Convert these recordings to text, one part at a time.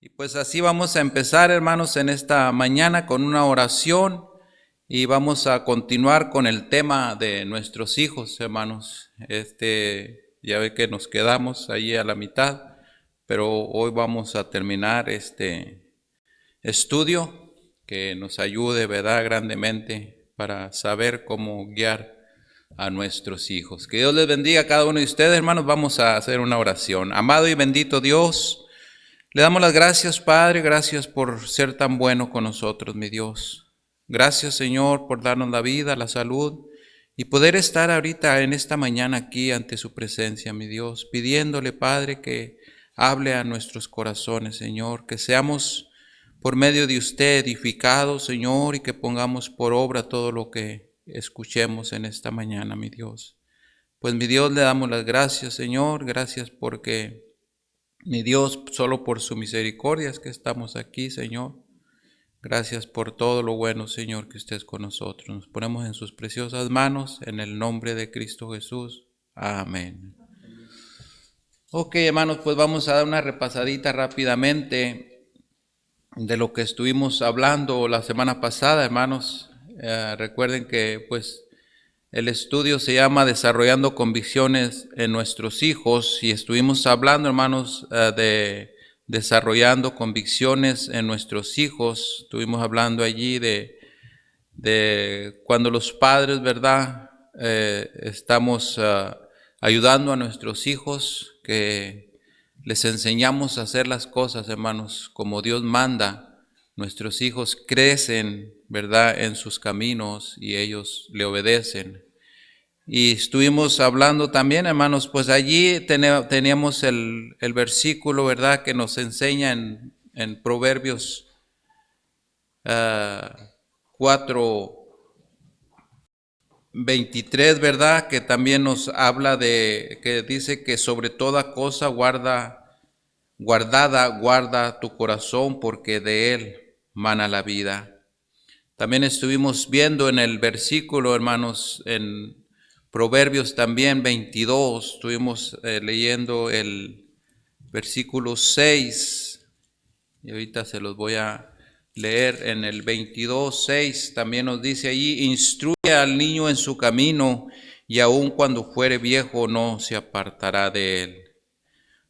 Y pues así vamos a empezar, hermanos, en esta mañana con una oración y vamos a continuar con el tema de nuestros hijos, hermanos. Ya ve que nos quedamos ahí a la mitad, pero hoy vamos a terminar este estudio que nos ayude, ¿verdad?, grandemente para saber cómo guiar a nuestros hijos. Que Dios les bendiga a cada uno de ustedes, hermanos. Vamos a hacer una oración. Amado y bendito Dios, le damos las gracias, Padre, gracias por ser tan bueno con nosotros, mi Dios. Gracias, Señor, por darnos la vida, la salud y poder estar ahorita en esta mañana aquí ante su presencia, mi Dios, pidiéndole, Padre, que hable a nuestros corazones, Señor, que seamos por medio de usted edificados, Señor, y que pongamos por obra todo lo que escuchemos en esta mañana, mi Dios. Pues, mi Dios, le damos las gracias, Señor, gracias porque mi Dios, solo por su misericordia es que estamos aquí, Señor. Gracias por todo lo bueno, Señor, que usted es con nosotros. Nos ponemos en sus preciosas manos, en el nombre de Cristo Jesús. Amén. Ok, hermanos, pues vamos a dar una repasadita rápidamente de lo que estuvimos hablando la semana pasada, hermanos. Recuerden que, pues, el estudio se llama Desarrollando Convicciones en Nuestros Hijos y estuvimos hablando, hermanos, de desarrollando convicciones en nuestros hijos. Estuvimos hablando allí de cuando los padres, ¿verdad?, estamos ayudando a nuestros hijos, que les enseñamos a hacer las cosas, hermanos, como Dios manda. Nuestros hijos crecen, ¿verdad?, en sus caminos y ellos le obedecen. Y estuvimos hablando también, hermanos, pues allí teníamos el versículo, ¿verdad?, que nos enseña en Proverbios 4:23, ¿verdad?, que también nos habla que dice que sobre toda cosa guarda tu corazón, porque de él mana la vida. También estuvimos viendo en el versículo, hermanos, en Proverbios también 22, estuvimos leyendo el versículo 6, y ahorita se los voy a leer. En el 22:6 también nos dice allí: instruye al niño en su camino, y aun cuando fuere viejo no se apartará de él.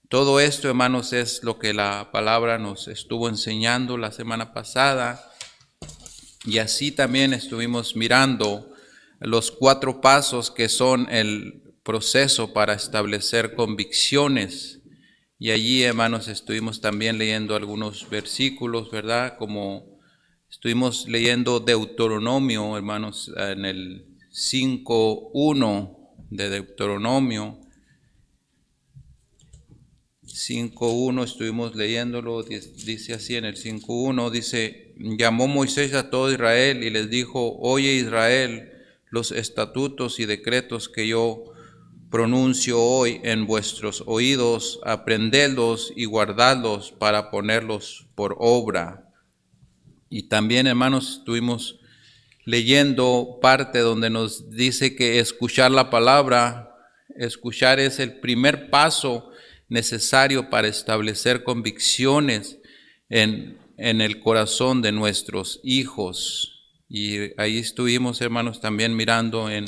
Todo esto, hermanos, es lo que la palabra nos estuvo enseñando la semana pasada. Y así también estuvimos mirando los 4 pasos que son el proceso para establecer convicciones. Y allí, hermanos, estuvimos también leyendo algunos versículos, ¿verdad? Como estuvimos leyendo Deuteronomio, hermanos, en el 5:1 de Deuteronomio. 5:1 estuvimos leyéndolo, dice así en el 5:1, dice: llamó Moisés a todo Israel y les dijo: oye Israel, los estatutos y decretos que yo pronuncio hoy en vuestros oídos, aprendedlos y guardadlos para ponerlos por obra. Y también, hermanos, estuvimos leyendo parte donde nos dice que escuchar la palabra, escuchar es el primer paso necesario para establecer convicciones en el corazón de nuestros hijos. Y ahí estuvimos, hermanos, también mirando en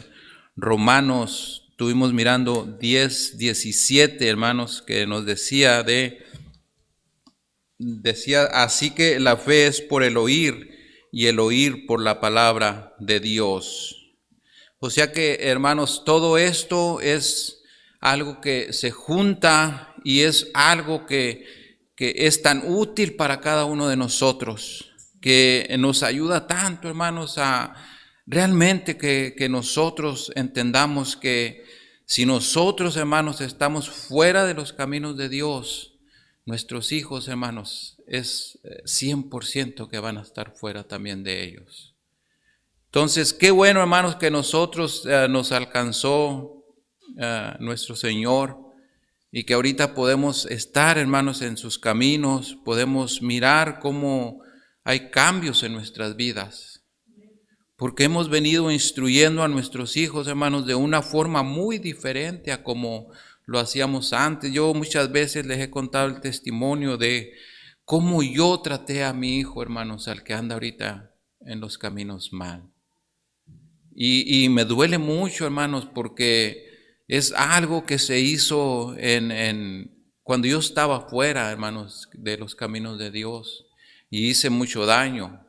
Romanos, estuvimos mirando 10:17, hermanos, que nos decía, así que la fe es por el oír y el oír por la palabra de Dios. O sea que, hermanos, todo esto es algo que se junta y es algo que es tan útil para cada uno de nosotros, que nos ayuda tanto, hermanos, a realmente que nosotros entendamos que si nosotros, hermanos, estamos fuera de los caminos de Dios, nuestros hijos, hermanos, es 100% que van a estar fuera también de ellos. Entonces, qué bueno, hermanos, que nosotros nos alcanzó nuestro Señor y que ahorita podemos estar, hermanos, en sus caminos, podemos mirar cómo hay cambios en nuestras vidas, porque hemos venido instruyendo a nuestros hijos, hermanos, de una forma muy diferente a como lo hacíamos antes. Yo muchas veces les he contado el testimonio de cómo yo traté a mi hijo, hermanos, al que anda ahorita en los caminos mal. Y me duele mucho, hermanos, porque es algo que se hizo cuando yo estaba fuera, hermanos, de los caminos de Dios. Y hice mucho daño.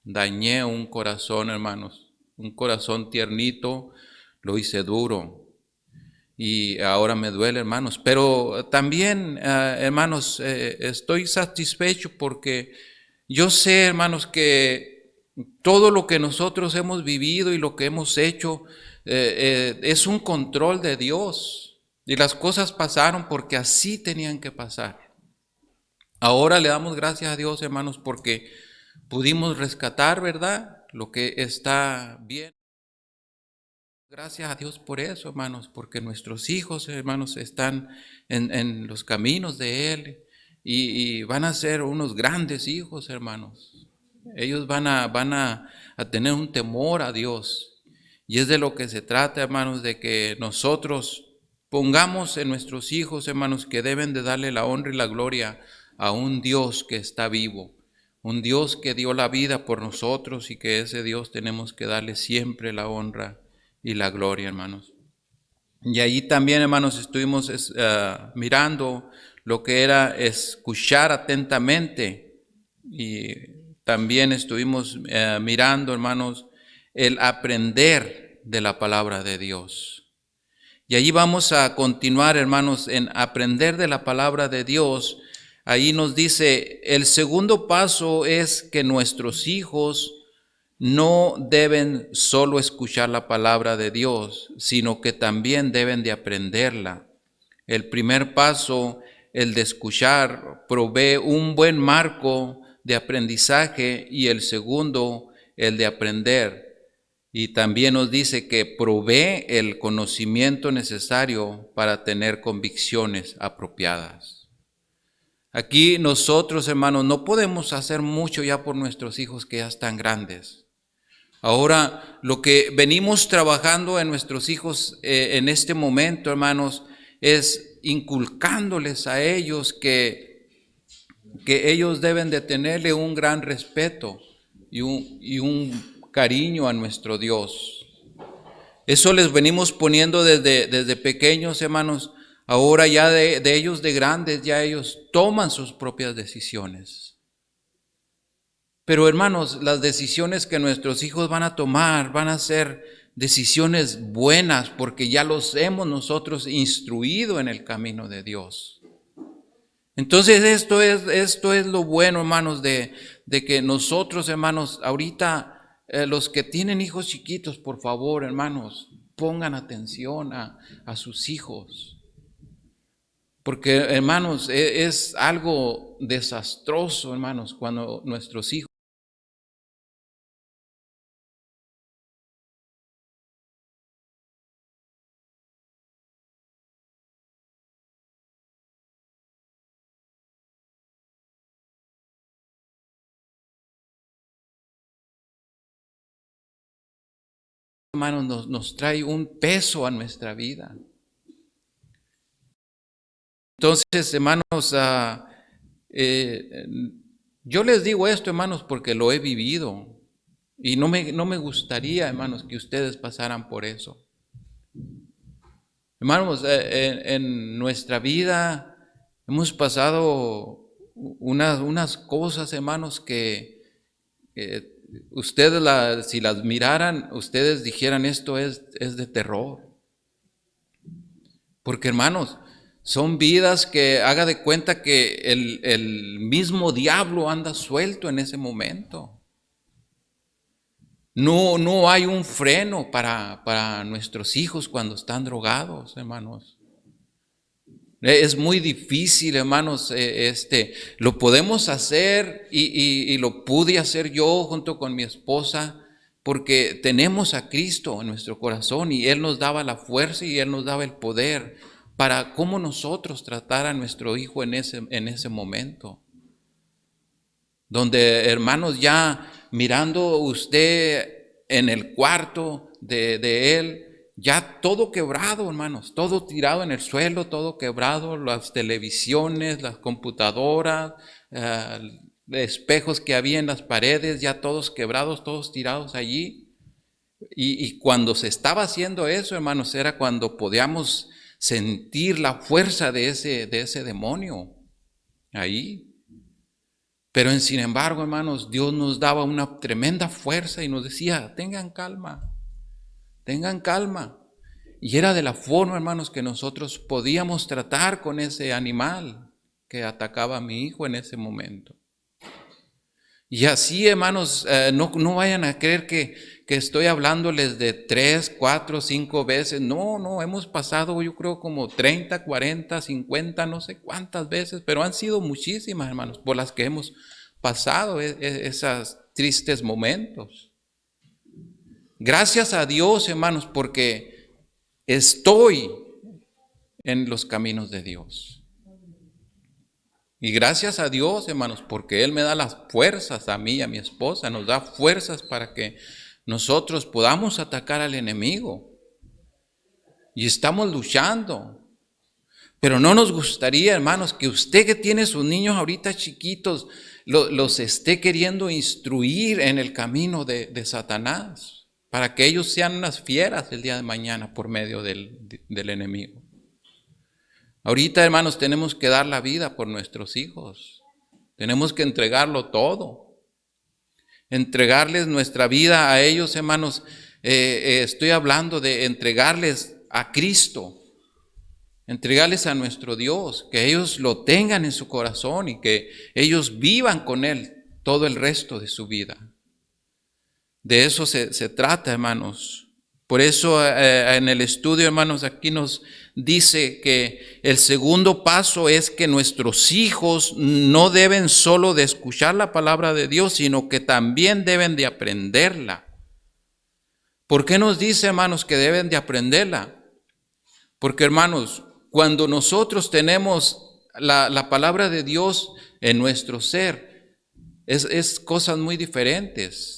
Dañé un corazón, hermanos. Un corazón tiernito, lo hice duro. Y ahora me duele, hermanos. Pero también, hermanos, estoy satisfecho porque yo sé, hermanos, que todo lo que nosotros hemos vivido y lo que hemos hecho es un control de Dios. Y las cosas pasaron porque así tenían que pasar. Ahora le damos gracias a Dios, hermanos, porque pudimos rescatar, ¿verdad? Lo que está bien. Gracias a Dios por eso, hermanos, porque nuestros hijos, hermanos, están en los caminos de Él y van a ser unos grandes hijos, hermanos. Ellos van a tener un temor a Dios. Y es de lo que se trata, hermanos, de que nosotros pongamos en nuestros hijos, hermanos, que deben de darle la honra y la gloria a un Dios que está vivo, un Dios que dio la vida por nosotros y que ese Dios tenemos que darle siempre la honra y la gloria, hermanos. Y ahí también, hermanos, estuvimos mirando lo que era escuchar atentamente y también estuvimos mirando, hermanos, el aprender de la palabra de Dios. Y allí vamos a continuar, hermanos, en aprender de la palabra de Dios. Ahí nos dice, el segundo paso es que nuestros hijos no deben solo escuchar la palabra de Dios, sino que también deben de aprenderla. El primer paso, el de escuchar, provee un buen marco de aprendizaje y el segundo, el de aprender. Y también nos dice que provee el conocimiento necesario para tener convicciones apropiadas. Aquí nosotros, hermanos, no podemos hacer mucho ya por nuestros hijos que ya están grandes. Ahora, lo que venimos trabajando en nuestros hijos en este momento, hermanos, es inculcándoles a ellos que ellos deben de tenerle un gran respeto y un cariño a nuestro Dios. Eso les venimos poniendo desde pequeños, hermanos. Ahora ya de ellos de grandes, ya ellos toman sus propias decisiones. Pero hermanos, las decisiones que nuestros hijos van a tomar van a ser decisiones buenas porque ya los hemos nosotros instruido en el camino de Dios. Entonces esto es lo bueno, hermanos, de que nosotros, hermanos, ahorita los que tienen hijos chiquitos, por favor, hermanos, pongan atención a sus hijos. Porque, hermanos, es algo desastroso, hermanos, cuando nuestros hijos, hermanos, nos trae un peso a nuestra vida. Entonces, hermanos, yo les digo esto, hermanos, porque lo he vivido y no me gustaría, hermanos, que ustedes pasaran por eso. Hermanos, en nuestra vida hemos pasado unas cosas, hermanos, que ustedes si las miraran, ustedes dijeran esto es de terror. Porque, hermanos, son vidas que haga de cuenta que el mismo diablo anda suelto en ese momento. No hay un freno para nuestros hijos cuando están drogados, hermanos. Es muy difícil, hermanos, lo podemos hacer y lo pude hacer yo junto con mi esposa porque tenemos a Cristo en nuestro corazón y Él nos daba la fuerza y Él nos daba el poder para cómo nosotros tratar a nuestro hijo en ese momento. Donde, hermanos, ya mirando usted en el cuarto de él, ya todo quebrado, hermanos, todo tirado en el suelo, todo quebrado, las televisiones, las computadoras, espejos que había en las paredes, ya todos quebrados, todos tirados allí. Y cuando se estaba haciendo eso, hermanos, era cuando podíamos sentir la fuerza de ese demonio ahí. Pero sin embargo, hermanos, Dios nos daba una tremenda fuerza y nos decía, tengan calma, tengan calma. Y era de la forma, hermanos, que nosotros podíamos tratar con ese animal que atacaba a mi hijo en ese momento. Y así, hermanos, no vayan a creer que estoy hablándoles de 3, 4, 5 veces. No, hemos pasado yo creo como 30, 40, 50, no sé cuántas veces, pero han sido muchísimas, hermanos, por las que hemos pasado esos tristes momentos. Gracias a Dios, hermanos, porque estoy en los caminos de Dios. Y gracias a Dios, hermanos, porque Él me da las fuerzas a mí y a mi esposa, nos da fuerzas para que nosotros podamos atacar al enemigo. Y estamos luchando. Pero no nos gustaría, hermanos, que usted que tiene sus niños ahorita chiquitos, los esté queriendo instruir en el camino de Satanás, para que ellos sean unas fieras el día de mañana por medio del enemigo. Ahorita, hermanos, tenemos que dar la vida por nuestros hijos. Tenemos que entregarlo todo. Entregarles nuestra vida a ellos, hermanos. Estoy hablando de entregarles a Cristo. Entregarles a nuestro Dios. Que ellos lo tengan en su corazón y que ellos vivan con Él todo el resto de su vida. De eso se trata, hermanos. Por eso en el estudio, hermanos, aquí nos dice que el segundo paso es que nuestros hijos no deben solo de escuchar la palabra de Dios, sino que también deben de aprenderla. ¿Por qué nos dice, hermanos, que deben de aprenderla? Porque, hermanos, cuando nosotros tenemos la palabra de Dios en nuestro ser, es cosas muy diferentes.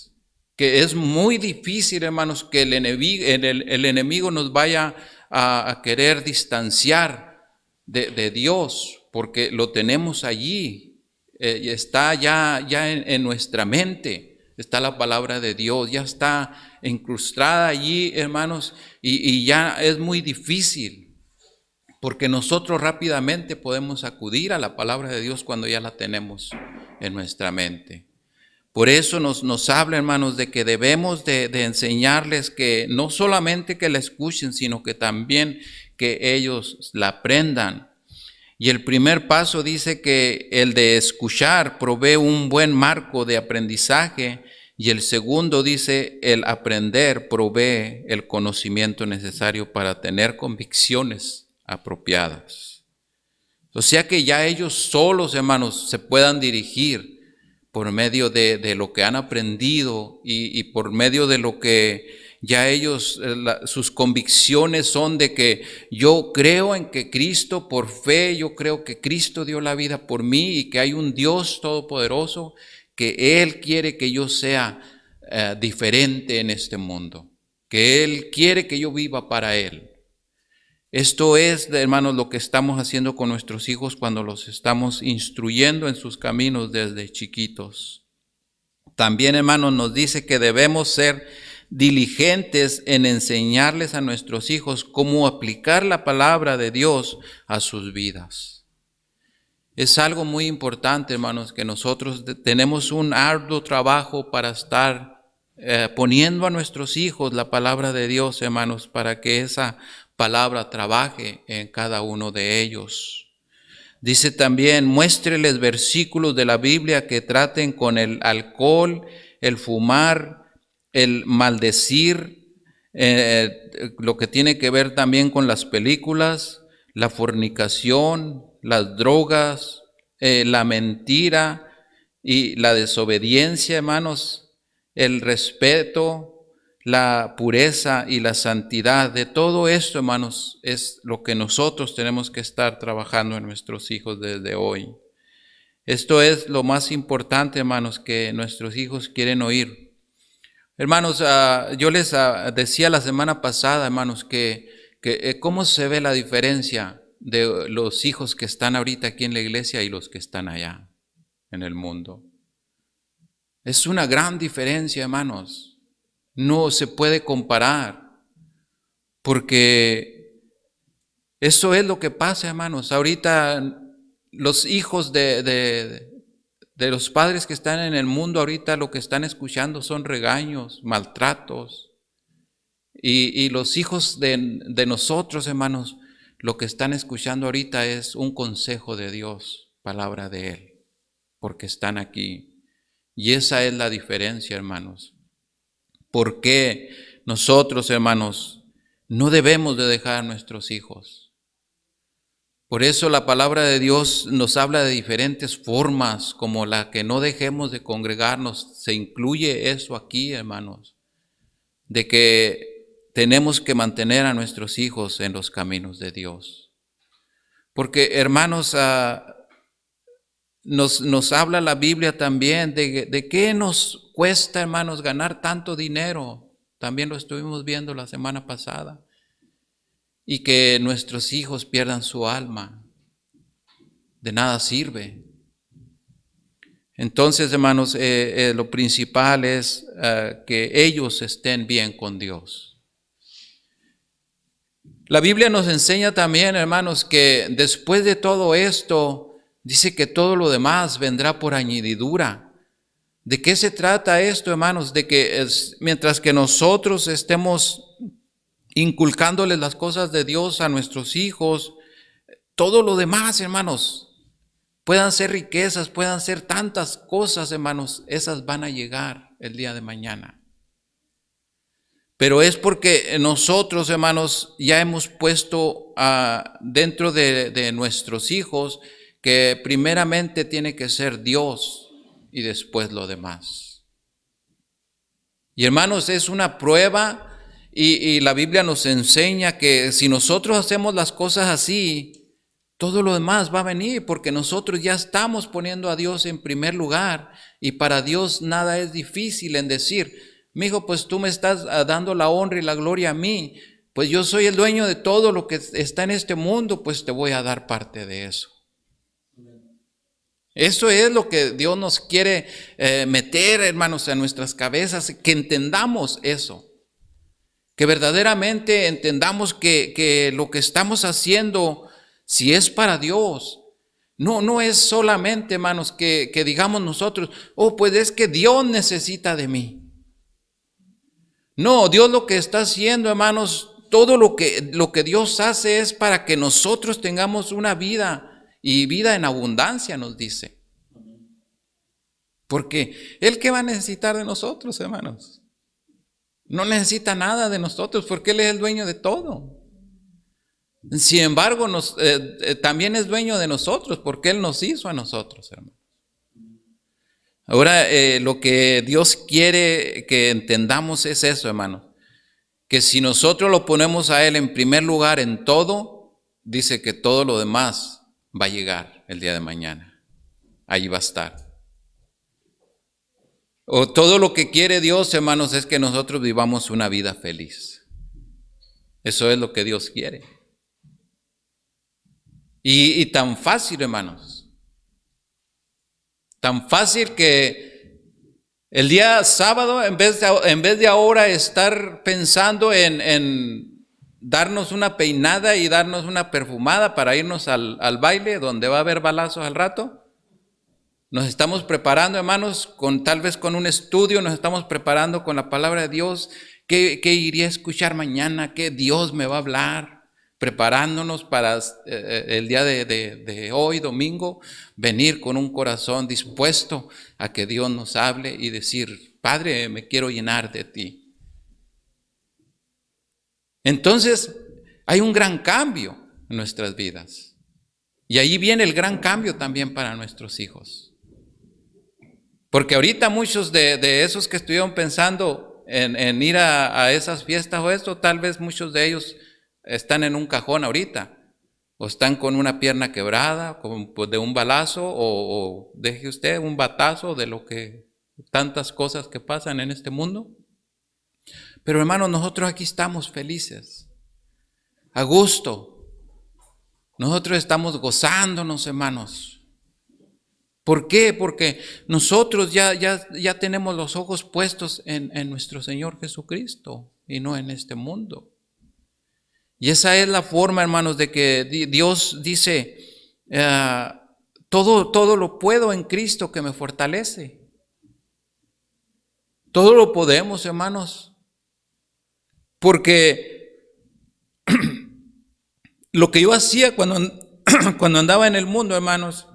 Que es muy difícil, hermanos, que el enemigo nos vaya a querer distanciar de Dios, porque lo tenemos allí, está ya en nuestra mente, está la palabra de Dios, ya está incrustada allí, hermanos, y ya es muy difícil, porque nosotros rápidamente podemos acudir a la palabra de Dios cuando ya la tenemos en nuestra mente. Por eso nos habla, hermanos, de que debemos de enseñarles que no solamente que la escuchen, sino que también que ellos la aprendan. Y el primer paso dice que el de escuchar provee un buen marco de aprendizaje, y el segundo dice el aprender provee el conocimiento necesario para tener convicciones apropiadas. O sea que ya ellos solos, hermanos, se puedan dirigir por medio de lo que han aprendido y por medio de lo que ya ellos, sus convicciones son de que yo creo en que Cristo, por fe, yo creo que Cristo dio la vida por mí y que hay un Dios todopoderoso, que Él quiere que yo sea diferente en este mundo, que Él quiere que yo viva para Él. Esto es, hermanos, lo que estamos haciendo con nuestros hijos cuando los estamos instruyendo en sus caminos desde chiquitos. También, hermanos, nos dice que debemos ser diligentes en enseñarles a nuestros hijos cómo aplicar la palabra de Dios a sus vidas. Es algo muy importante, hermanos, que nosotros tenemos un arduo trabajo para estar poniendo a nuestros hijos la palabra de Dios, hermanos, para que esa palabra trabaje en cada uno de ellos. Dice también, muéstreles versículos de la Biblia que traten con el alcohol, el fumar, el maldecir, lo que tiene que ver también con las películas, la fornicación, las drogas, la mentira y la desobediencia, hermanos, el respeto, la pureza y la santidad. De todo esto, hermanos, es lo que nosotros tenemos que estar trabajando en nuestros hijos desde hoy. Esto es lo más importante, hermanos, que nuestros hijos quieren oír. Hermanos, yo les decía la semana pasada, hermanos, que cómo se ve la diferencia de los hijos que están ahorita aquí en la iglesia y los que están allá. en el mundo. Es una gran diferencia, hermanos. No se puede comparar, porque eso es lo que pasa, hermanos. Ahorita los hijos de los padres que están en el mundo, ahorita lo que están escuchando son regaños, maltratos. Y los hijos de nosotros, hermanos, lo que están escuchando ahorita es un consejo de Dios, palabra de Él, porque están aquí. Y esa es la diferencia, hermanos. ¿Por qué nosotros, hermanos, no debemos de dejar a nuestros hijos? Por eso la palabra de Dios nos habla de diferentes formas, como la que no dejemos de congregarnos. Se incluye eso aquí, hermanos, de que tenemos que mantener a nuestros hijos en los caminos de Dios. Porque, hermanos, nos habla la Biblia también de qué nos cuesta, hermanos, ganar tanto dinero. También lo estuvimos viendo la semana pasada. Y que nuestros hijos pierdan su alma. De nada sirve. Entonces, hermanos, lo principal es que ellos estén bien con Dios. La Biblia nos enseña también, hermanos, que después de todo esto, dice que todo lo demás vendrá por añadidura. ¿De qué se trata esto, hermanos? De que mientras que nosotros estemos inculcándoles las cosas de Dios a nuestros hijos, todo lo demás, hermanos, puedan ser riquezas, puedan ser tantas cosas, hermanos, esas van a llegar el día de mañana. Pero es porque nosotros, hermanos, ya hemos puesto dentro de nuestros hijos que primeramente tiene que ser Dios y después lo demás. Y hermanos, es una prueba y la Biblia nos enseña que si nosotros hacemos las cosas así, todo lo demás va a venir porque nosotros ya estamos poniendo a Dios en primer lugar y para Dios nada es difícil en decir, mijo, pues tú me estás dando la honra y la gloria a mí, pues yo soy el dueño de todo lo que está en este mundo, pues te voy a dar parte de eso. Eso es lo que Dios nos quiere meter, hermanos, en nuestras cabezas, que entendamos eso, que verdaderamente entendamos que lo que estamos haciendo, si es para Dios, no es solamente, hermanos, que digamos nosotros, oh, pues es que Dios necesita de mí. No, Dios lo que está haciendo, hermanos, todo lo que Dios hace es para que nosotros tengamos una vida y vida en abundancia, nos dice. Porque Él, ¿qué va a necesitar de nosotros, hermanos? No necesita nada de nosotros porque Él es el dueño de todo. Sin embargo, también es dueño de nosotros porque Él nos hizo a nosotros, hermanos. Ahora, lo que Dios quiere que entendamos es eso, hermanos. Que si nosotros lo ponemos a Él en primer lugar en todo, dice que todo lo demás va a llegar el día de mañana. Ahí va a estar. O todo lo que quiere Dios, hermanos, es que nosotros vivamos una vida feliz. Eso es lo que Dios quiere. Y tan fácil, hermanos. Tan fácil que el día sábado, en vez de ahora estar pensando en darnos una peinada y darnos una perfumada para irnos al baile donde va a haber balazos al rato, nos estamos preparando, hermanos, tal vez con un estudio, nos estamos preparando con la palabra de Dios, qué iría a escuchar mañana, qué Dios me va a hablar, preparándonos para el día de hoy, domingo, venir con un corazón dispuesto a que Dios nos hable y decir, Padre, me quiero llenar de ti. Entonces, hay un gran cambio en nuestras vidas. Y ahí viene el gran cambio también para nuestros hijos. Porque ahorita muchos de esos que estuvieron pensando en ir a esas fiestas o esto, tal vez muchos de ellos están en un cajón ahorita, o están con una pierna quebrada, pues de un balazo, o deje usted un batazo de lo que tantas cosas que pasan en este mundo. Pero hermanos, nosotros aquí estamos felices, a gusto. Nosotros estamos gozándonos, hermanos. ¿Por qué? Porque nosotros ya tenemos los ojos puestos en nuestro Señor Jesucristo y no en este mundo. Y esa es la forma, hermanos, de que Dios dice, todo lo puedo en Cristo que me fortalece. Todo lo podemos, hermanos, porque lo que yo hacía cuando andaba en el mundo, hermanos,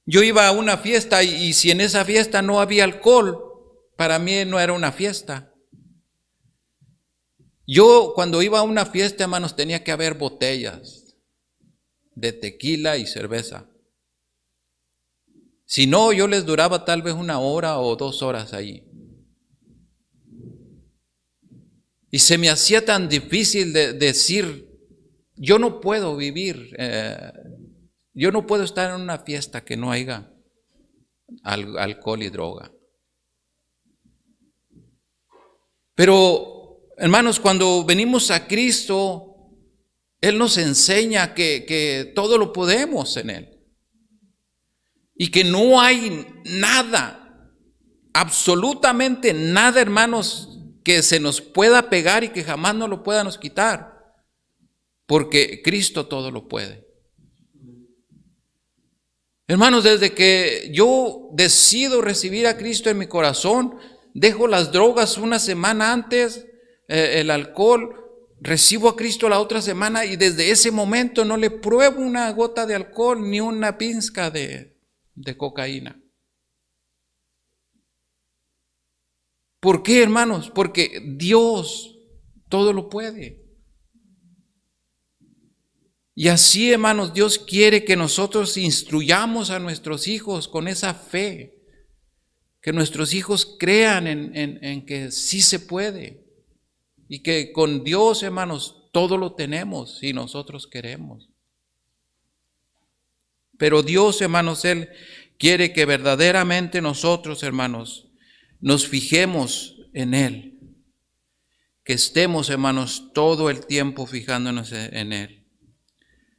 yo iba a una fiesta y si en esa fiesta no había alcohol, para mí no era una fiesta. Yo cuando iba a una fiesta, hermanos, tenía que haber botellas de tequila y cerveza. Si no, yo les duraba tal vez 1 hora o 2 horas allí. Y se me hacía tan difícil de decir, yo no puedo vivir, yo no puedo estar en una fiesta que no haya alcohol y droga. Pero, hermanos, cuando venimos a Cristo, Él nos enseña que todo lo podemos en Él. Y que no hay nada, absolutamente nada, hermanos, que se nos pueda pegar y que jamás nos lo pueda nos quitar. Porque Cristo todo lo puede. Hermanos, desde que yo decido recibir a Cristo en mi corazón, dejo las drogas una semana antes, el alcohol, recibo a Cristo la otra semana y desde ese momento no le pruebo una gota de alcohol ni una pizca de cocaína. ¿Por qué, hermanos? Porque Dios todo lo puede. Y así, hermanos, Dios quiere que nosotros instruyamos a nuestros hijos con esa fe, que nuestros hijos crean en que sí se puede y que con Dios, hermanos, todo lo tenemos si nosotros queremos. Pero Dios, hermanos, Él quiere que verdaderamente nosotros, hermanos, nos fijemos en Él, que estemos, hermanos, todo el tiempo fijándonos en Él.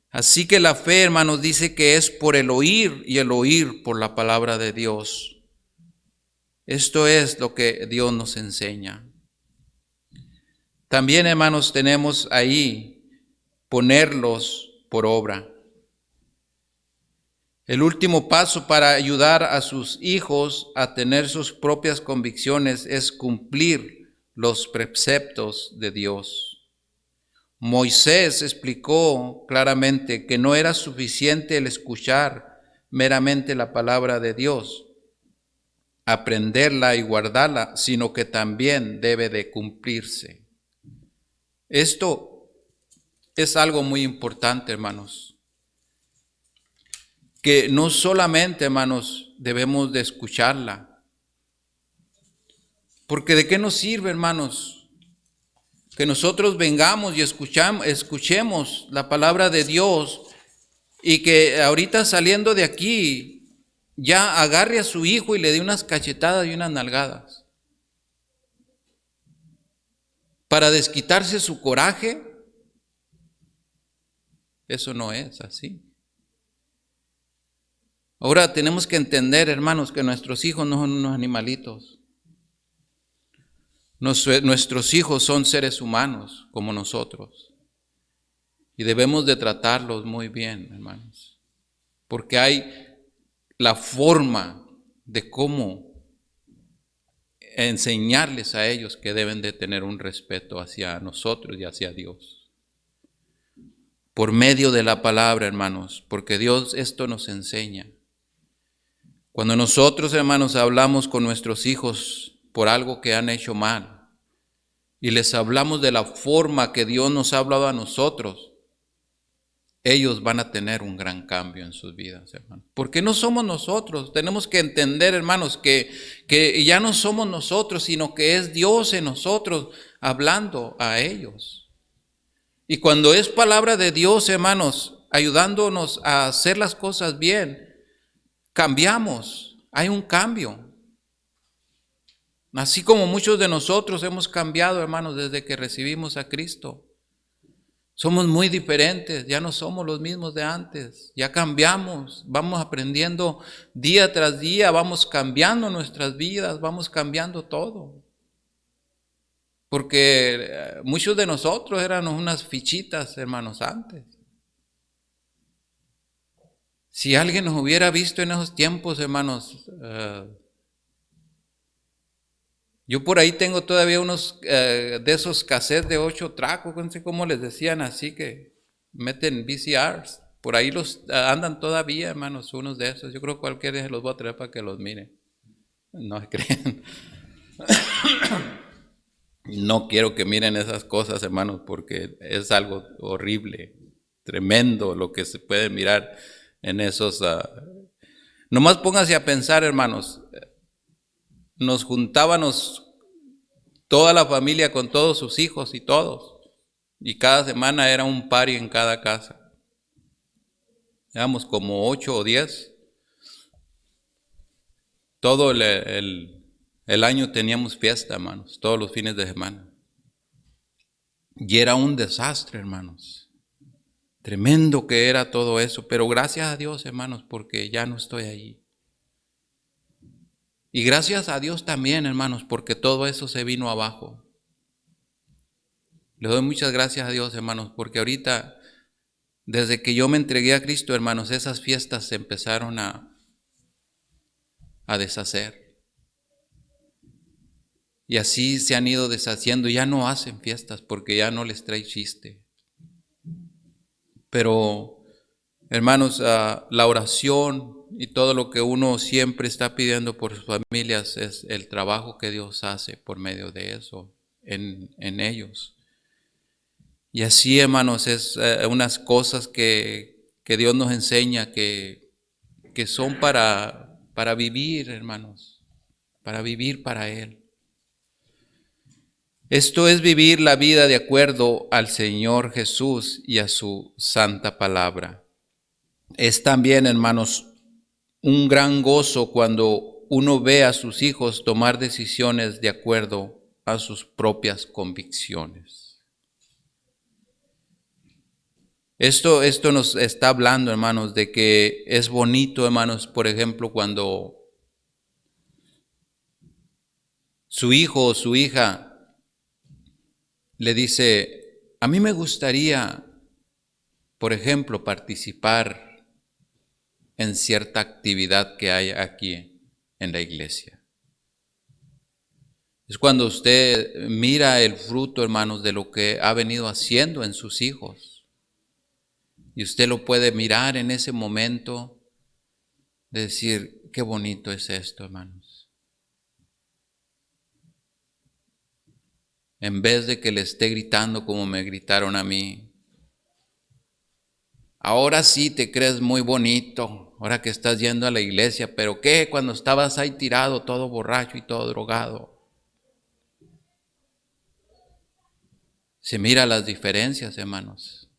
Así que la fe, hermanos, dice que es por el oír y el oír por la palabra de Dios. Esto es lo que Dios nos enseña. También, hermanos, tenemos ahí ponerlos por obra. El último paso para ayudar a sus hijos a tener sus propias convicciones es cumplir los preceptos de Dios. Moisés explicó claramente que no era suficiente el escuchar meramente la palabra de Dios, aprenderla y guardarla, sino que también debe de cumplirse. Esto es algo muy importante, hermanos, que no solamente, hermanos, debemos de escucharla, porque ¿de qué nos sirve, hermanos, que nosotros vengamos y escuchemos la palabra de Dios y que ahorita saliendo de aquí ya agarre a su hijo y le dé unas cachetadas y unas nalgadas para desquitarse su coraje? Eso no es así. Ahora tenemos que entender, hermanos, que nuestros hijos no son unos animalitos. Nuestros hijos son seres humanos como nosotros y debemos de tratarlos muy bien, hermanos, porque hay la forma de cómo enseñarles a ellos que deben de tener un respeto hacia nosotros y hacia Dios. Por medio de la palabra, hermanos, porque Dios esto nos enseña. Cuando nosotros, hermanos, hablamos con nuestros hijos por algo que han hecho mal y les hablamos de la forma que Dios nos ha hablado a nosotros, ellos van a tener un gran cambio en sus vidas, hermanos. Porque no somos nosotros. Tenemos que entender, hermanos, que ya no somos nosotros, sino que es Dios en nosotros hablando a ellos. Y cuando es palabra de Dios, hermanos, ayudándonos a hacer las cosas bien, cambiamos. Hay un cambio. Así como muchos de nosotros hemos cambiado, hermanos, desde que recibimos a Cristo. Somos muy diferentes, ya no somos los mismos de antes, ya cambiamos, vamos aprendiendo día tras día, vamos cambiando nuestras vidas, vamos cambiando todo. Porque muchos de nosotros éramos unas fichitas, hermanos, antes. Si alguien nos hubiera visto en esos tiempos, hermanos, yo por ahí tengo todavía unos de esos cassettes de 8 tracos, no sé cómo les decían, así que meten VCRs. Por ahí los andan todavía, hermanos, unos de esos. Yo creo que cualquiera se los voy a traer para que los miren. No se crean. No quiero que miren esas cosas, hermanos, porque es algo horrible, tremendo lo que se puede mirar en esos. Nomás pónganse a pensar, hermanos, nos juntábamos toda la familia con todos sus hijos y todos, y cada semana era un party en cada casa. Éramos como 8 o 10. Todo el año teníamos fiesta, hermanos, todos los fines de semana. Y era un desastre, hermanos. Tremendo que era todo eso, pero gracias a Dios, hermanos, porque ya no estoy ahí. Y gracias a Dios también, hermanos, porque todo eso se vino abajo. Le doy muchas gracias a Dios, hermanos, porque ahorita, desde que yo me entregué a Cristo, hermanos, esas fiestas se empezaron a deshacer. Y así se han ido deshaciendo, ya no hacen fiestas porque ya no les trae chiste. Pero, hermanos, la oración y todo lo que uno siempre está pidiendo por sus familias es el trabajo que Dios hace por medio de eso en ellos. Y así, hermanos, es unas cosas que Dios nos enseña que son para vivir, hermanos, para vivir para Él. Esto es vivir la vida de acuerdo al Señor Jesús y a su santa palabra. Es también, hermanos, un gran gozo cuando uno ve a sus hijos tomar decisiones de acuerdo a sus propias convicciones. Esto nos está hablando, hermanos, de que es bonito, hermanos, por ejemplo, cuando su hijo o su hija le dice, a mí me gustaría, por ejemplo, participar en cierta actividad que hay aquí en la iglesia. Es cuando usted mira el fruto, hermanos, de lo que ha venido haciendo en sus hijos. Y usted lo puede mirar en ese momento de decir, qué bonito es esto, hermanos. En vez de que le esté gritando como me gritaron a mí, ahora sí te crees muy bonito, ahora que estás yendo a la iglesia, pero ¿qué? Cuando estabas ahí tirado, todo borracho y todo drogado. Se mira las diferencias, hermanos.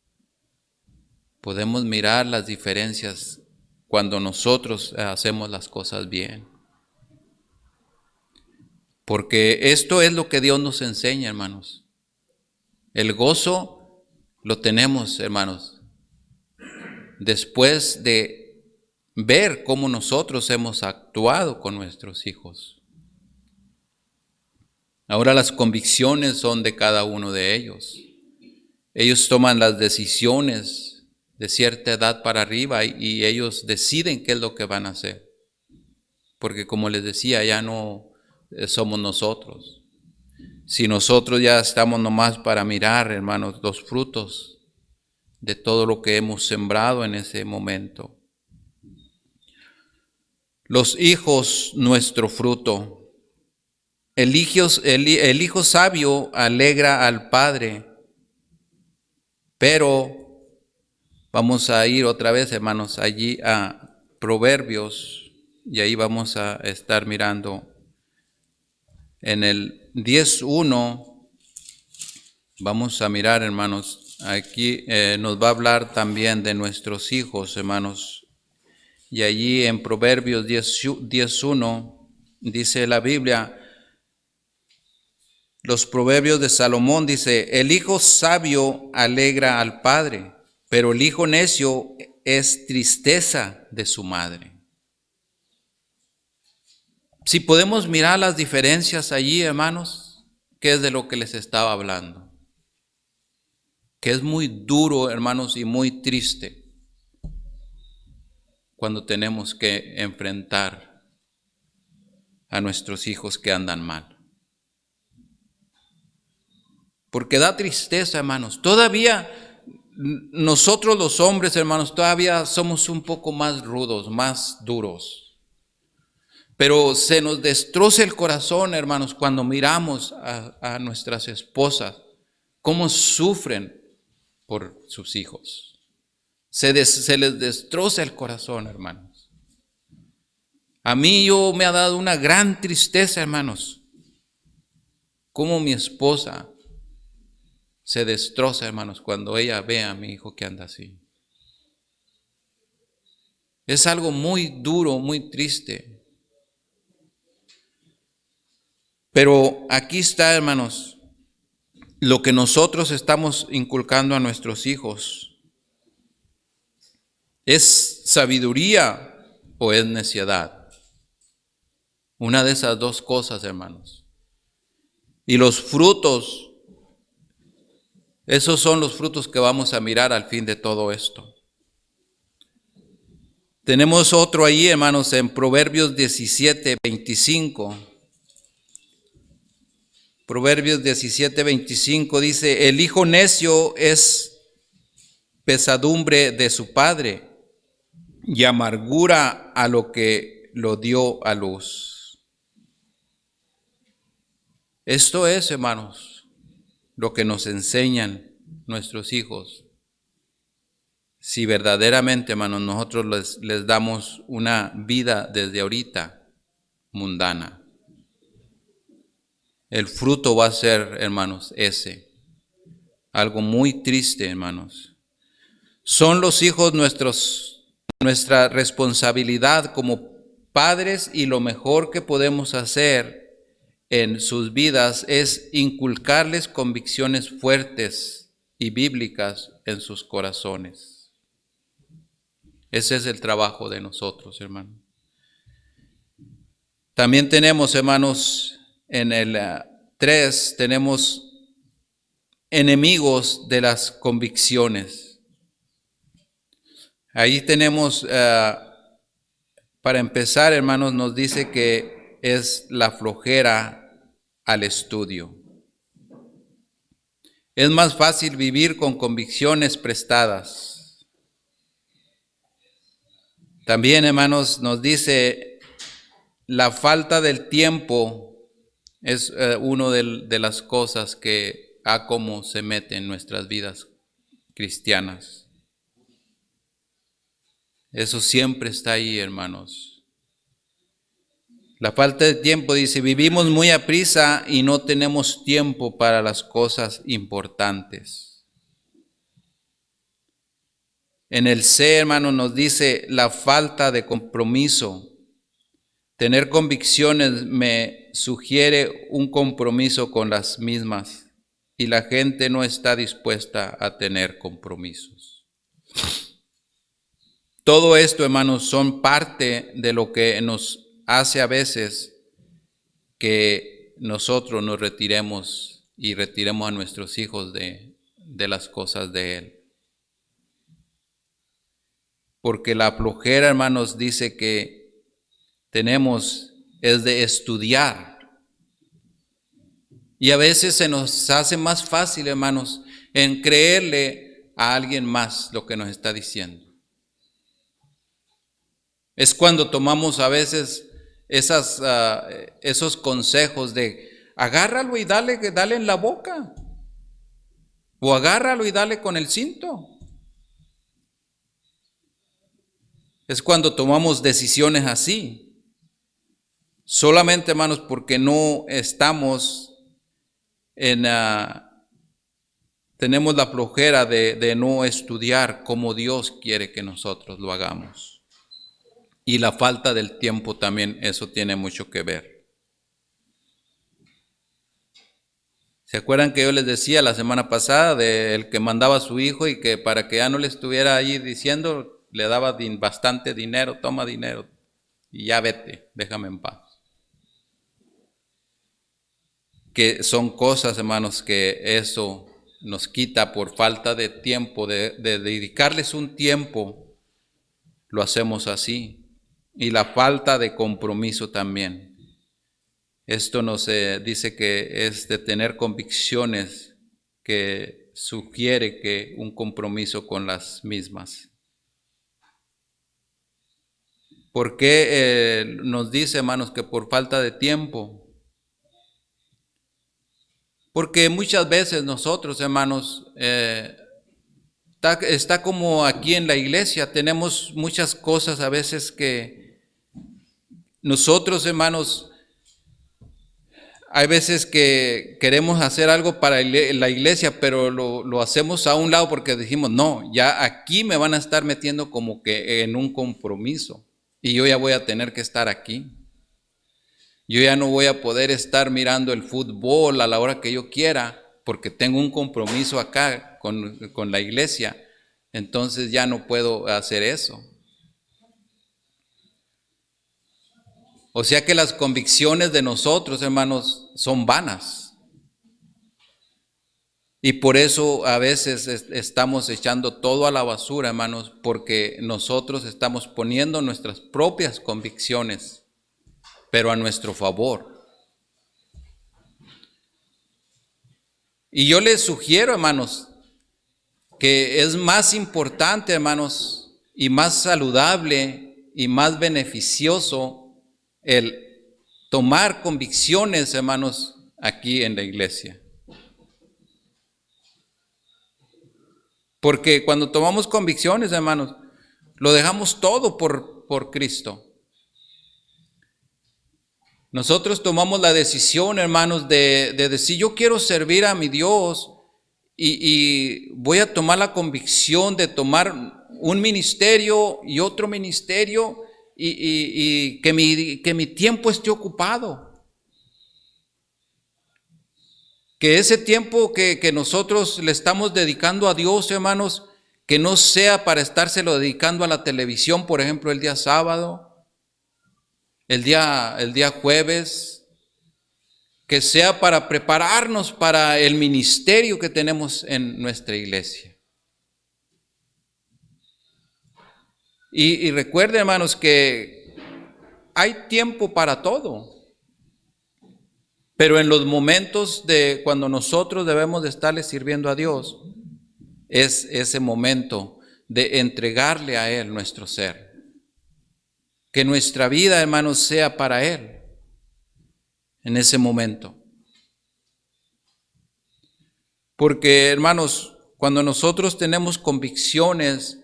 Podemos mirar las diferencias cuando nosotros hacemos las cosas bien. Porque esto es lo que Dios nos enseña, hermanos. El gozo lo tenemos, hermanos, después de ver cómo nosotros hemos actuado con nuestros hijos. Ahora las convicciones son de cada uno de ellos. Ellos toman las decisiones de cierta edad para arriba y ellos deciden qué es lo que van a hacer. Porque como les decía, ya no somos nosotros. Si nosotros ya estamos nomás para mirar, hermanos, los frutos de todo lo que hemos sembrado en ese momento. Los hijos, nuestro fruto. El hijo sabio alegra al padre, pero vamos a ir otra vez, hermanos, allí a Proverbios, y ahí vamos a estar mirando en el 10:1. Vamos a mirar, hermanos, aquí nos va a hablar también de nuestros hijos, hermanos. Y allí en Proverbios 10:1 dice la Biblia, los proverbios de Salomón, dice, el hijo sabio alegra al padre, pero el hijo necio es tristeza de su madre. Si podemos mirar las diferencias allí, hermanos, ¿qué es de lo que les estaba hablando? Que es muy duro, hermanos, y muy triste cuando tenemos que enfrentar a nuestros hijos que andan mal. Porque da tristeza, hermanos. Todavía nosotros los hombres, hermanos, todavía somos un poco más rudos, más duros. Pero se nos destroza el corazón, hermanos, cuando miramos a nuestras esposas, cómo sufren por sus hijos. Se les destroza el corazón, hermanos. A mí me ha dado una gran tristeza, hermanos, cómo mi esposa se destroza, hermanos, cuando ella ve a mi hijo que anda así. Es algo muy duro, muy triste. Pero aquí está, hermanos, lo que nosotros estamos inculcando a nuestros hijos. ¿Es sabiduría o es necedad? Una de esas dos cosas, hermanos. Y los frutos, esos son los frutos que vamos a mirar al fin de todo esto. Tenemos otro ahí, hermanos, en Proverbios 17:25. Proverbios 17:25 dice, el hijo necio es pesadumbre de su padre y amargura a lo que lo dio a luz. Esto es, hermanos, lo que nos enseñan nuestros hijos. Si verdaderamente, hermanos, nosotros les damos una vida desde ahorita mundana. El fruto va a ser, hermanos, ese. Algo muy triste, hermanos. Son los hijos nuestra responsabilidad como padres, y lo mejor que podemos hacer en sus vidas es inculcarles convicciones fuertes y bíblicas en sus corazones. Ese es el trabajo de nosotros, hermanos. También tenemos, hermanos, en el 3, tenemos enemigos de las convicciones. Ahí tenemos, para empezar, hermanos, nos dice que es la flojera al estudio. Es más fácil vivir con convicciones prestadas. También, hermanos, nos dice la falta del tiempo es una de las cosas que como se mete en nuestras vidas cristianas. Eso siempre está ahí, hermanos. La falta de tiempo, dice, vivimos muy aprisa y no tenemos tiempo para las cosas importantes. En el C, hermano, nos dice la falta de compromiso. Tener convicciones me sugiere un compromiso con las mismas, y la gente no está dispuesta a tener compromisos. Todo esto, hermanos, son parte de lo que nos hace a veces que nosotros nos retiremos y retiremos a nuestros hijos de las cosas de Él. Porque la flojera, hermanos, dice que es de estudiar. Y a veces se nos hace más fácil, hermanos, en creerle a alguien más lo que nos está diciendo. Es cuando tomamos a veces esos consejos de agárralo y dale en la boca, o agárralo y dale con el cinto. Es cuando tomamos decisiones así. Solamente, hermanos, porque no estamos tenemos la flojera de no estudiar como Dios quiere que nosotros lo hagamos. Y la falta del tiempo también, eso tiene mucho que ver. ¿Se acuerdan que yo les decía la semana pasada del que mandaba a su hijo y que para que ya no le estuviera ahí diciendo, le daba bastante dinero, toma dinero y ya vete, déjame en paz? Que son cosas, hermanos, que eso nos quita por falta de tiempo, de dedicarles un tiempo, lo hacemos así. Y la falta de compromiso también. Esto nos dice que es de tener convicciones que sugiere que un compromiso con las mismas. ¿Por qué nos dice, hermanos, que por falta de tiempo? Porque muchas veces nosotros, hermanos, está como aquí en la iglesia, tenemos muchas cosas a veces que nosotros, hermanos, hay veces que queremos hacer algo para la iglesia, pero lo hacemos a un lado porque dijimos, no, ya aquí me van a estar metiendo como que en un compromiso y yo ya voy a tener que estar aquí. Yo ya no voy a poder estar mirando el fútbol a la hora que yo quiera porque tengo un compromiso acá con la iglesia. Entonces ya no puedo hacer eso. O sea que las convicciones de nosotros, hermanos, son vanas. Y por eso a veces estamos echando todo a la basura, hermanos, porque nosotros estamos poniendo nuestras propias convicciones, pero a nuestro favor. Y yo les sugiero, hermanos, que es más importante, hermanos, y más saludable y más beneficioso el tomar convicciones, hermanos, aquí en la iglesia. Porque cuando tomamos convicciones, hermanos, lo dejamos todo por Cristo. Nosotros tomamos la decisión, hermanos, de decir, yo quiero servir a mi Dios y voy a tomar la convicción de tomar un ministerio y otro ministerio y que mi tiempo esté ocupado. Que ese tiempo que nosotros le estamos dedicando a Dios, hermanos, que no sea para estárselo dedicando a la televisión, por ejemplo, el día sábado, el día jueves, que sea para prepararnos para el ministerio que tenemos en nuestra iglesia. Y recuerden, hermanos, que hay tiempo para todo. Pero en los momentos de cuando nosotros debemos de estarle sirviendo a Dios, es ese momento de entregarle a Él nuestro ser. Que nuestra vida, hermanos, sea para Él en ese momento. Porque, hermanos, cuando nosotros tenemos convicciones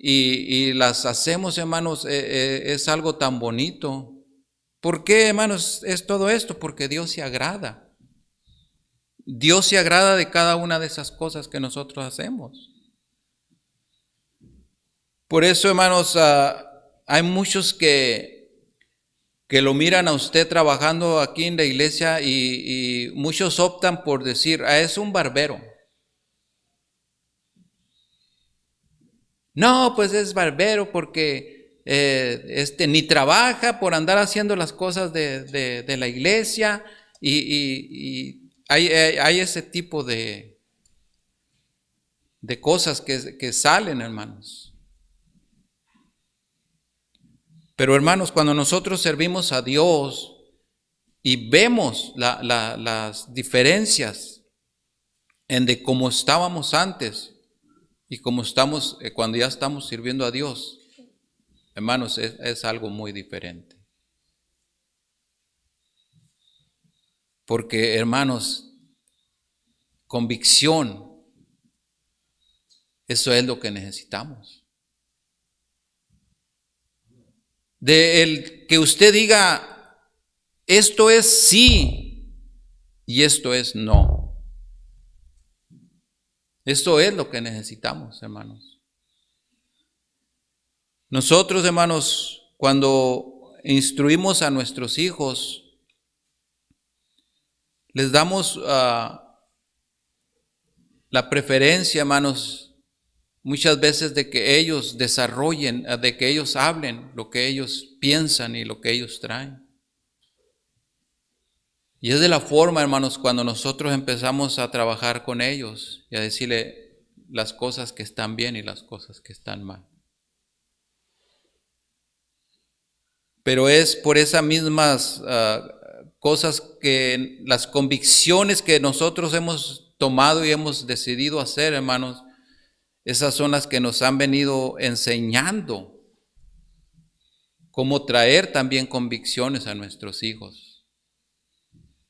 y las hacemos, hermanos, es algo tan bonito. ¿Por qué, hermanos, es todo esto? Porque Dios se agrada. Dios se agrada de cada una de esas cosas que nosotros hacemos. Por eso, hermanos, hay muchos que lo miran a usted trabajando aquí en la iglesia y muchos optan por decir, es un barbero. No, pues es barbero porque ni trabaja por andar haciendo las cosas de la iglesia y hay ese tipo de cosas que salen, hermanos. Pero hermanos, cuando nosotros servimos a Dios y vemos las diferencias en de cómo estábamos antes y cómo estamos cuando ya estamos sirviendo a Dios, hermanos, es algo muy diferente. Porque, hermanos, convicción, eso es lo que necesitamos. De el que usted diga, esto es sí y esto es no. Esto es lo que necesitamos, hermanos. Nosotros, hermanos, cuando instruimos a nuestros hijos, les damos la preferencia, hermanos, muchas veces de que ellos desarrollen, de que ellos hablen lo que ellos piensan y lo que ellos traen. Y es de la forma, hermanos, cuando nosotros empezamos a trabajar con ellos y a decirle las cosas que están bien y las cosas que están mal. Pero es por esas mismas cosas que las convicciones que nosotros hemos tomado y hemos decidido hacer, hermanos, esas son las que nos han venido enseñando cómo traer también convicciones a nuestros hijos.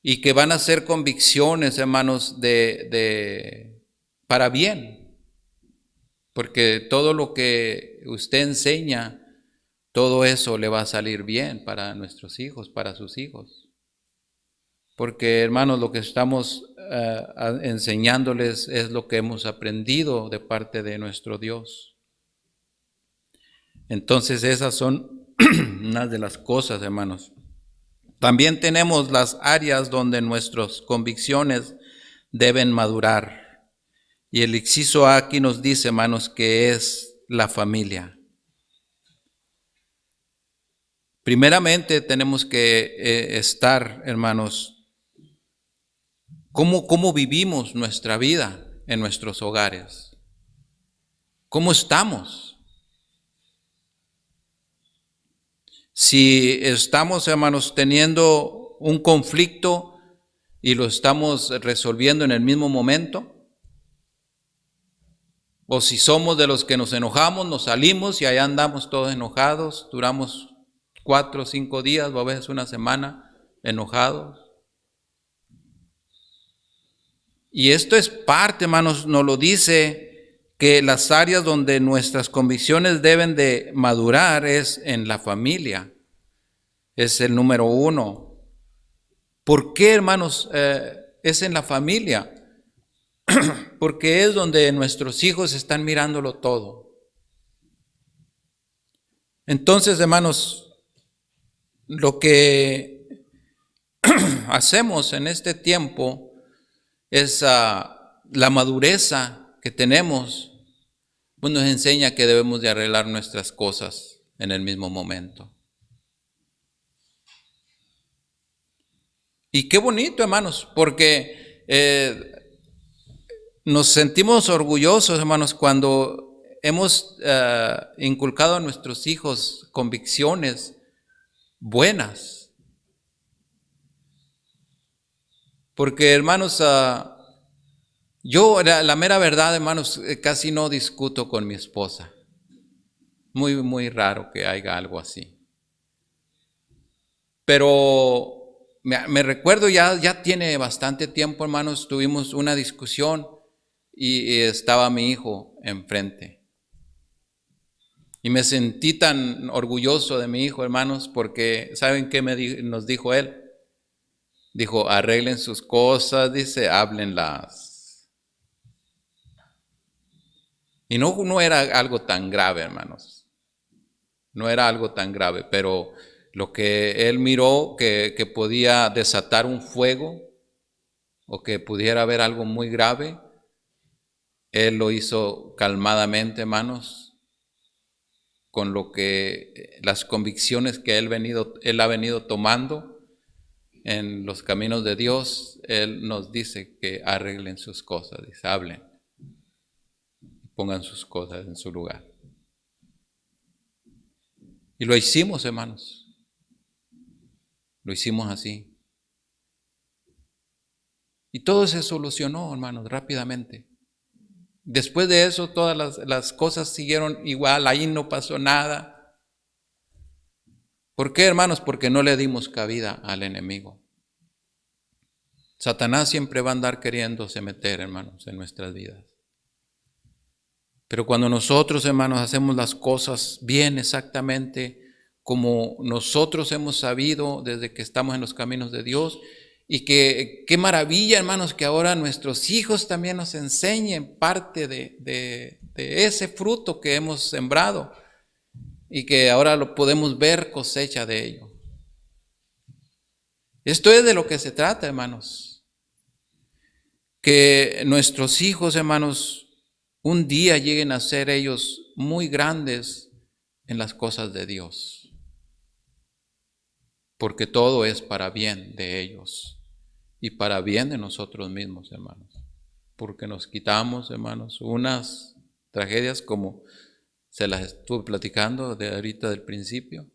Y que van a ser convicciones, hermanos, para bien. Porque todo lo que usted enseña, todo eso le va a salir bien para nuestros hijos, para sus hijos. Porque, hermanos, lo que estamos enseñándoles es lo que hemos aprendido de parte de nuestro Dios. Entonces esas son unas de las cosas, hermanos. También tenemos las áreas donde nuestras convicciones deben madurar. Y el inciso A aquí nos dice, hermanos, que es la familia. Primeramente tenemos que estar, hermanos, ¿cómo vivimos nuestra vida en nuestros hogares? ¿Cómo estamos? Si estamos, hermanos, teniendo un conflicto y lo estamos resolviendo en el mismo momento, o si somos de los que nos enojamos, nos salimos y allá andamos todos enojados, duramos 4 o 5 días o a veces una semana enojados. Y esto es parte, hermanos, nos lo dice que las áreas donde nuestras convicciones deben de madurar es en la familia. Es el número 1. ¿Por qué, hermanos, es en la familia? Porque es donde nuestros hijos están mirándolo todo. Entonces, hermanos, lo que hacemos en este tiempo es la madureza que tenemos, pues nos enseña que debemos de arreglar nuestras cosas en el mismo momento. Y qué bonito, hermanos, porque nos sentimos orgullosos, hermanos, cuando hemos inculcado a nuestros hijos convicciones buenas. Porque, hermanos, yo, la mera verdad, hermanos, casi no discuto con mi esposa. Muy, muy raro que haya algo así. Pero me recuerdo, ya tiene bastante tiempo, hermanos, tuvimos una discusión y estaba mi hijo enfrente. Y me sentí tan orgulloso de mi hijo, hermanos, porque ¿saben qué nos dijo él? Dijo, arreglen sus cosas, dice, háblenlas. Y no era algo tan grave, hermanos. No era algo tan grave, pero lo que él miró que podía desatar un fuego o que pudiera haber algo muy grave, él lo hizo calmadamente, hermanos, con lo que las convicciones que él ha venido tomando en los caminos de Dios. Él nos dice que arreglen sus cosas, dice, hablen, pongan sus cosas en su lugar. Y lo hicimos, hermanos. Lo hicimos así. Y todo se solucionó, hermanos, rápidamente. Después de eso, todas las cosas siguieron igual, ahí no pasó nada. ¿Por qué, hermanos? Porque no le dimos cabida al enemigo. Satanás siempre va a andar queriéndose meter, hermanos, en nuestras vidas. Pero cuando nosotros, hermanos, hacemos las cosas bien, exactamente como nosotros hemos sabido desde que estamos en los caminos de Dios, y que qué maravilla, hermanos, que ahora nuestros hijos también nos enseñen parte de ese fruto que hemos sembrado y que ahora lo podemos ver cosecha de ello. Esto es de lo que se trata, hermanos. que nuestros hijos, hermanos, un día lleguen a ser ellos muy grandes en las cosas de Dios, porque todo es para bien de ellos y para bien de nosotros mismos, hermanos, porque nos quitamos, hermanos, unas tragedias como se las estuve platicando de ahorita del principio,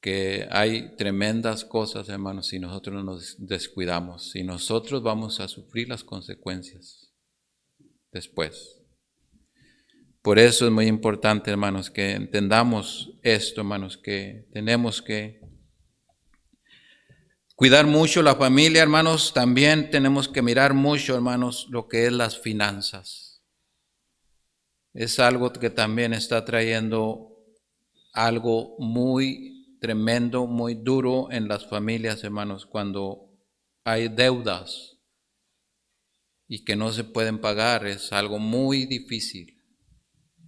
que hay tremendas cosas, hermanos, si nosotros nos descuidamos, si nosotros vamos a sufrir las consecuencias después. Por eso es muy importante, hermanos, que entendamos esto, hermanos, que tenemos que cuidar mucho la familia, hermanos. También tenemos que mirar mucho, hermanos, lo que es las finanzas. Es algo que también está trayendo algo muy tremendo, muy duro en las familias, hermanos, cuando hay deudas y que no se pueden pagar. Es algo muy difícil.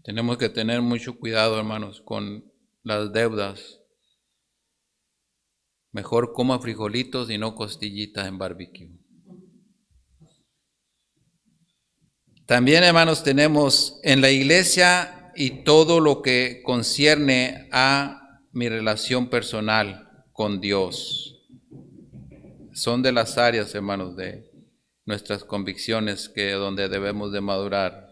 Tenemos que tener mucho cuidado, hermanos, con las deudas. Mejor coma frijolitos y no costillitas en barbecue. También, hermanos, tenemos en la iglesia y todo lo que concierne a mi relación personal con Dios. Son de las áreas, hermanos, de nuestras convicciones que donde debemos de madurar.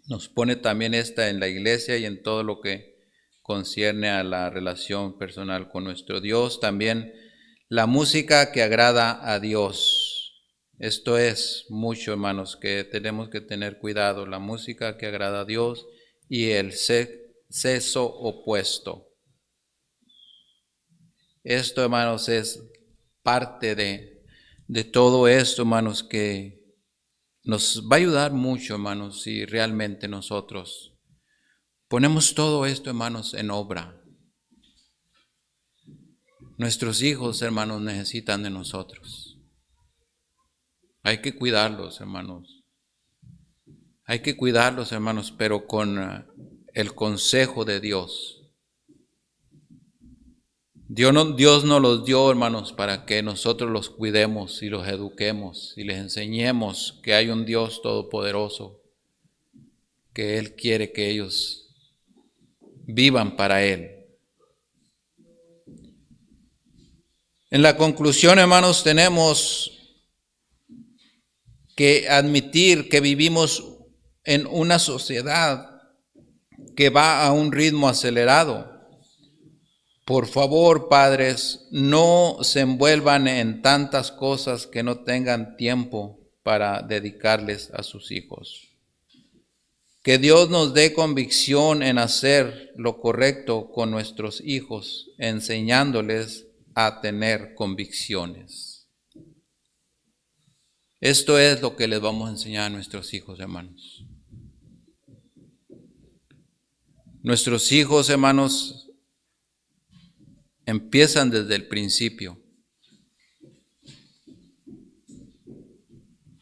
Nos pone también esta en la iglesia y en todo lo que concierne a la relación personal con nuestro Dios. También la música que agrada a Dios. Esto es mucho, hermanos, que tenemos que tener cuidado. La música que agrada a Dios y el sexo opuesto. Esto, hermanos, es parte de todo esto, hermanos, que nos va a ayudar mucho, hermanos, si realmente nosotros ponemos todo esto, hermanos, en obra. Nuestros hijos, hermanos, necesitan de nosotros. Hay que cuidarlos, hermanos. Hay que cuidarlos, hermanos, pero con el consejo de Dios. Dios nos los dio, hermanos, para que nosotros los cuidemos y los eduquemos y les enseñemos que hay un Dios todopoderoso, que Él quiere que ellos vivan para Él. En la conclusión, hermanos, tenemos que admitir que vivimos en una sociedad que va a un ritmo acelerado. Por favor, padres, no se envuelvan en tantas cosas que no tengan tiempo para dedicarles a sus hijos. Que Dios nos dé convicción en hacer lo correcto con nuestros hijos, enseñándoles a tener convicciones. Esto es lo que les vamos a enseñar a nuestros hijos, hermanos. Nuestros hijos, hermanos, empiezan desde el principio.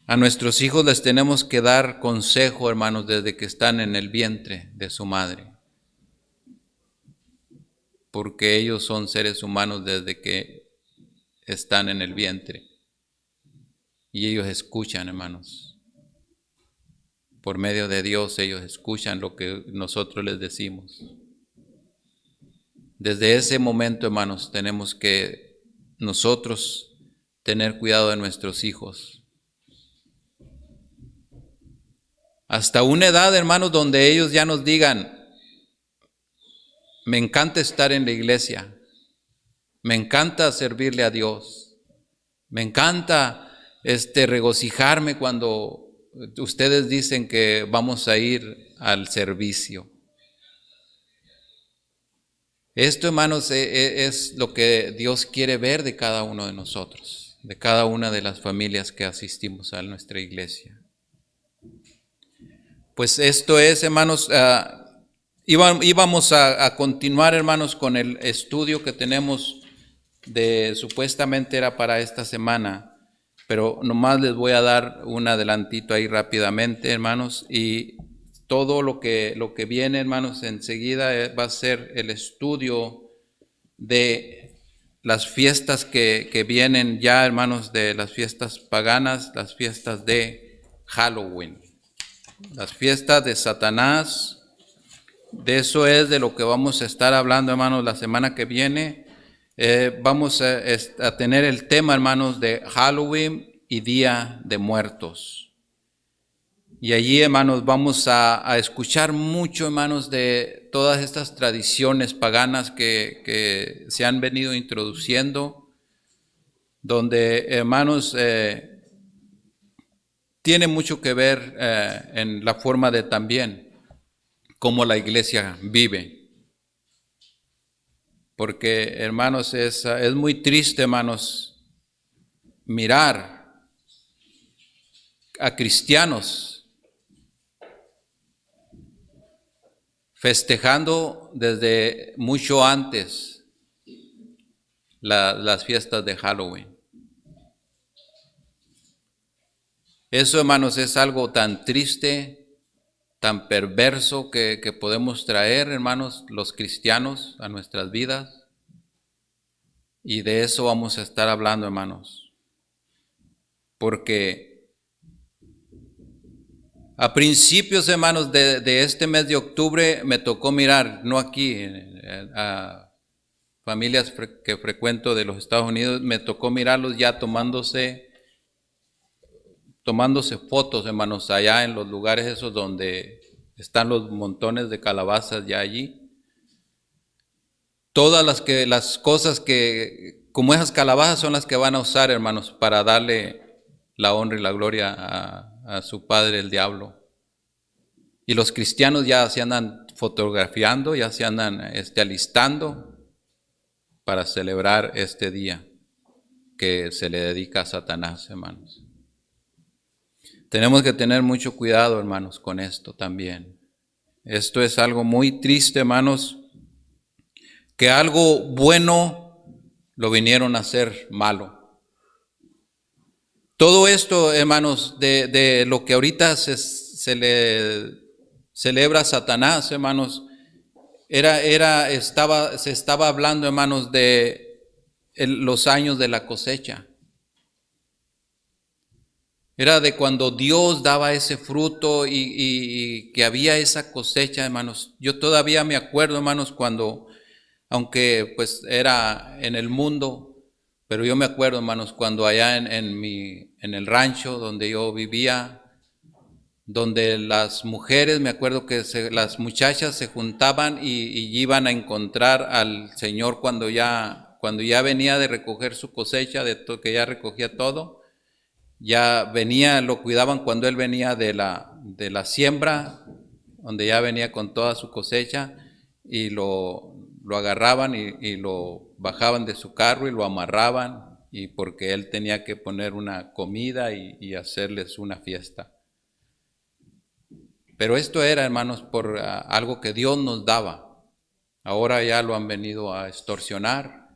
A nuestros hijos les tenemos que dar consejo, hermanos, desde que están en el vientre de su madre. Porque ellos son seres humanos desde que están en el vientre. Y ellos escuchan, hermanos. Por medio de Dios ellos escuchan lo que nosotros les decimos. Desde ese momento, hermanos, tenemos que nosotros tener cuidado de nuestros hijos. Hasta una edad, hermanos, donde ellos ya nos digan, me encanta estar en la iglesia, me encanta servirle a Dios, me encanta regocijarme cuando ustedes dicen que vamos a ir al servicio. Esto, hermanos, es lo que Dios quiere ver de cada uno de nosotros, de cada una de las familias que asistimos a nuestra iglesia. Pues esto es, hermanos, íbamos a continuar, hermanos, con el estudio que tenemos supuestamente era para esta semana, pero nomás les voy a dar un adelantito ahí rápidamente, hermanos, y todo lo que viene, hermanos, enseguida va a ser el estudio de las fiestas que vienen ya, hermanos, de las fiestas paganas, las fiestas de Halloween, las fiestas de Satanás. De eso es de lo que vamos a estar hablando, hermanos, la semana que viene. Vamos a tener el tema, hermanos, de Halloween y Día de Muertos. Y allí, hermanos, vamos a escuchar mucho, hermanos, de todas estas tradiciones paganas que se han venido introduciendo, donde, hermanos, tiene mucho que ver en la forma de también cómo la iglesia vive. Porque, hermanos, es muy triste, hermanos, mirar a cristianos festejando desde mucho antes las fiestas de Halloween. Eso, hermanos, es algo tan triste, tan perverso que podemos traer, hermanos, los cristianos a nuestras vidas. Y de eso vamos a estar hablando, hermanos. Porque a principios, hermanos, de este mes de octubre me tocó mirar, no aquí, a familias que frecuento de los Estados Unidos, me tocó mirarlos ya tomándose fotos, hermanos, allá en los lugares esos donde están los montones de calabazas ya allí. Todas las cosas que, como esas calabazas, son las que van a usar, hermanos, para darle la honra y la gloria a su padre, el diablo. Y los cristianos ya se andan fotografiando, ya se andan alistando para celebrar este día que se le dedica a Satanás, hermanos. Tenemos que tener mucho cuidado, hermanos, con esto también. Esto es algo muy triste, hermanos, que algo bueno lo vinieron a hacer malo. Todo esto, hermanos, de lo que ahorita se le celebra a Satanás, hermanos, se estaba hablando, hermanos, de los años de la cosecha. Era de cuando Dios daba ese fruto y que había esa cosecha, hermanos. Yo todavía me acuerdo, hermanos, cuando, aunque pues era en el mundo, pero yo me acuerdo, hermanos, cuando allá en el rancho donde yo vivía, donde las mujeres, me acuerdo que las muchachas se juntaban y iban a encontrar al Señor cuando ya venía de recoger su cosecha, que ya recogía todo. Ya venía, lo cuidaban cuando él venía de la siembra, donde ya venía con toda su cosecha, y lo agarraban y lo bajaban de su carro y lo amarraban, y porque él tenía que poner una comida y hacerles una fiesta. Pero esto era, hermanos, por algo que Dios nos daba. Ahora ya lo han venido a extorsionar,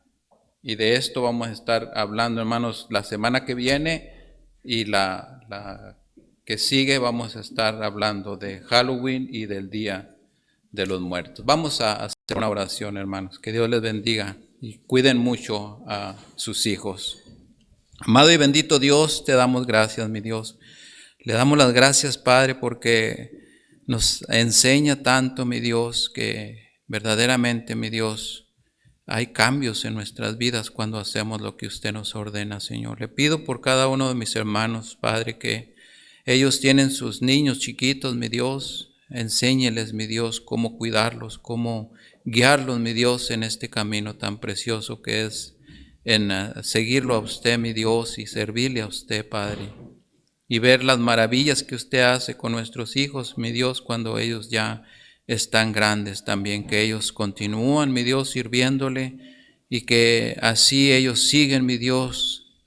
y de esto vamos a estar hablando, hermanos, la semana que viene. Y la que sigue vamos a estar hablando de Halloween y del Día de los Muertos. Vamos a hacer una oración, hermanos. Que Dios les bendiga y cuiden mucho a sus hijos. Amado y bendito Dios, te damos gracias, mi Dios. Le damos las gracias, Padre, porque nos enseña tanto, mi Dios, que verdaderamente, mi Dios, hay cambios en nuestras vidas cuando hacemos lo que usted nos ordena, Señor. Le pido por cada uno de mis hermanos, Padre, que ellos tienen sus niños chiquitos, mi Dios. Enséñeles, mi Dios, cómo cuidarlos, cómo guiarlos, mi Dios, en este camino tan precioso que es en seguirlo a usted, mi Dios, y servirle a usted, Padre. Y ver las maravillas que usted hace con nuestros hijos, mi Dios, cuando ellos ya están grandes también, que ellos continúan, mi Dios, sirviéndole, y que así ellos siguen, mi Dios,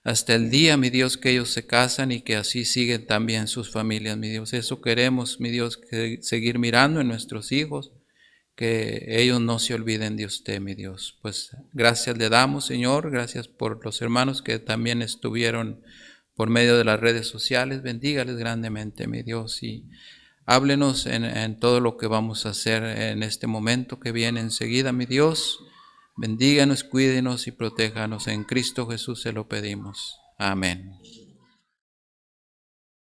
hasta el día, mi Dios, que ellos se casan, y que así siguen también sus familias, mi Dios. Eso queremos, mi Dios, que seguir mirando en nuestros hijos, que ellos no se olviden de usted, mi Dios. Pues gracias le damos, Señor, gracias por los hermanos que también estuvieron por medio de las redes sociales. Bendígales grandemente, mi Dios, y háblenos en todo lo que vamos a hacer en este momento que viene enseguida, mi Dios. Bendíganos, cuídenos y protéjanos. En Cristo Jesús se lo pedimos. Amén.